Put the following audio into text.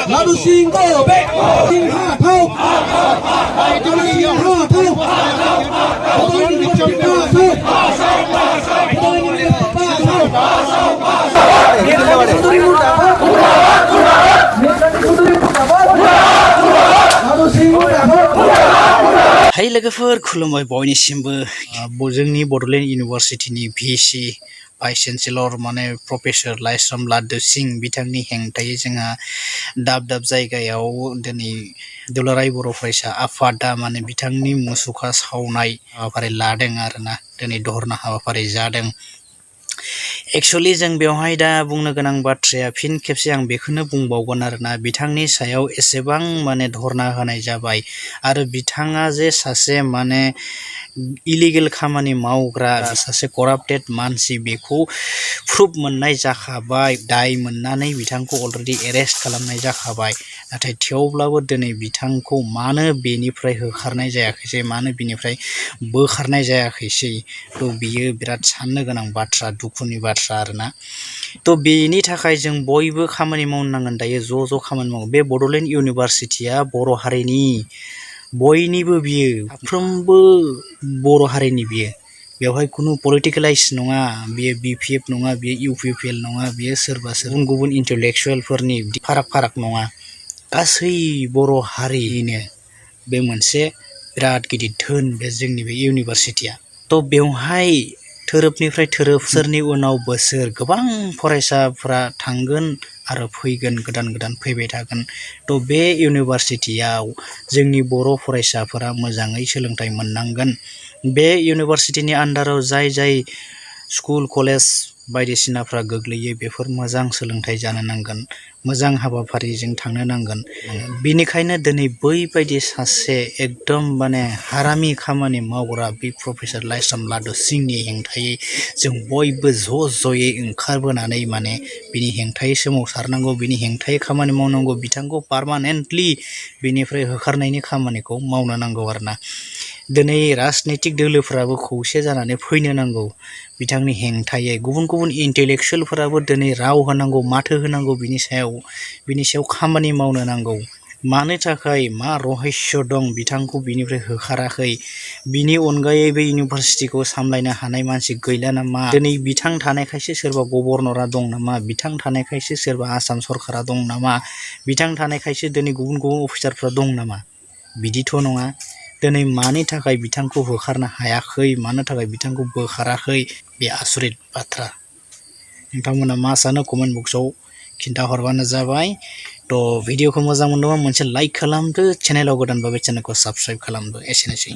Ladusing go back. Sing ha thâu. Ladusing ha thâu. Hai लोगोफोर खुलुमबाय बयनिसिमबो जोंनि Bodoland इउनिभारसिटिनि भिसि vice chancellor माने प्रफेसर लाइस्राम लादुसिं बिथांनि हेंथायै जोंहा दाब दाब जायगायाव दिनै दुलाराय बर' फरायसा आफादा माने बिथांनि मुसुखा सावनाय हाबाफारि लादों आरोना दिनै धर्ना हाबाफारि जादों। एक्चुअली जों बेवहाय दा बुंनो गोनां बाथ्राया फिन खेबसे आं बेखौनो बुंबावगोन आरोना बिथांनि सायाव एसेबां माने धर्ना होनाय जाबाय आरो बिथाङा जे सासे माने इलिगेल खामानि मावग्रा सासे कराप्टेड मानसि बेखौ प्रुफ मोननाय जाखाबाय दाय मोननानै बिथांखौ अलरेडि एरेस्ट खालामनाय जाखाबाय नाथाय थेवब्लाबो दिनै बिथांखौ मानो बेनिफ्राय होखारनाय जायाखैसै मानो बिनिफ्राय बोखारनाय जायाखैसै थ' बियो बिराद साननो गोनां बाथ्रा दुखुनि बाथ्रा आरोना थ' बेनि थाखाय जों बयबो खामानि मावनांगोन दायो ज' खामानि मावो बे बड'लेण्ड इउनिभारसिटिया बर' हारिनि बयनिबो बियो साफ्रोमबो बर' हारिनि बियो बेवहाय खुनु पलिटिकेलाइज नङा बियो बिपिएफ नङा बियो इउपिपिएल नङा बियो सोरबा गुबुन इन्टेलेक्सुवेलफोरनि फाराग नङा गासै बर' हारिनिनो बे मोनसे बिराद गिदिर धोन बे जोंनि बे इउनिभारसिटिया थ' बेवहाय थोरोबनिफ्राय थोरोब बोसोरनि उनाव बोसोर गोबां फरायसाफोरा थांगोन आरो फैगोन गोदान फैबाय थागोन थ' बे इउनिभारसिटियाव जोंनि बर' फरायसाफोरा मोजाङै सोलोंथाइ मोननांगोन बे इउनिभारसिटिनि आन्डाराव जाय स्कुल कलेज बायदिसिनाफ्रा गोग्लैयो बेफोर मोजां सोलोंथाइ जानो नांगोन मोजां हाबाफारिजों थांनो नांगोन बेनिखायनो दिनै बैबायदि सासे एकदम माने हारामि खामानि मावग्रा बे प्रफेसर लाइस्राम लादुसिंनि हेंथायै जों बयबो ज'यै ओंखारबोनानै माने बिनि हेंथायै सोमावसारनांगौ बिनि हेंथायै खामानि मावनांगौ बिथांखौ पार्मानेन्टलि बिनिफ्राय होखारनायनि खामानिखौ मावनो नांगौ आरोना दिनै राजनैतिक दोलोफोराबो खौसे जानानै फैनो नांगौ बिथांनि हेंथायै गुबुन इन्टेलेक्सुवेलफोराबो दिनै राव होनांगौ माथो होनांगौ बिनि सायाव खामानि मावनो नांगौ मानो थाखाय मा रहस्य दं बिथांखौ बिनिफ्राय होखाराखै बिनि अनगायै बे इउनिभारसिटिखौ सामलायनो हानाय मानसि गैला नामा दिनै बिथां थानायखायसो सोरबा गभर्नरा दं नामा बिथां थानायखायसो सोरबा आसाम सरकारा दं नामा बिथां थानायखायसो दिनै गुबुन अफिसारफ्रा दं नामा बिदिथ' नङा दिनै मानि थाखाय बिथांखौ होखारनो हायाखै मानो थाखाय बिथांखौ बोखाराखै बे आसरित बाथ्रा नोंथांमोना मा सानो कमेन्ट बक्सआव खिन्थाहरबानो जाबाय थ' भिडिअखौ मोजां मोनदोंबा मोनसे लाइक खालामदो चेनेलाव गोदानबा बे चेनेलखौ साबस्क्राइब खालामदो एसेनोसै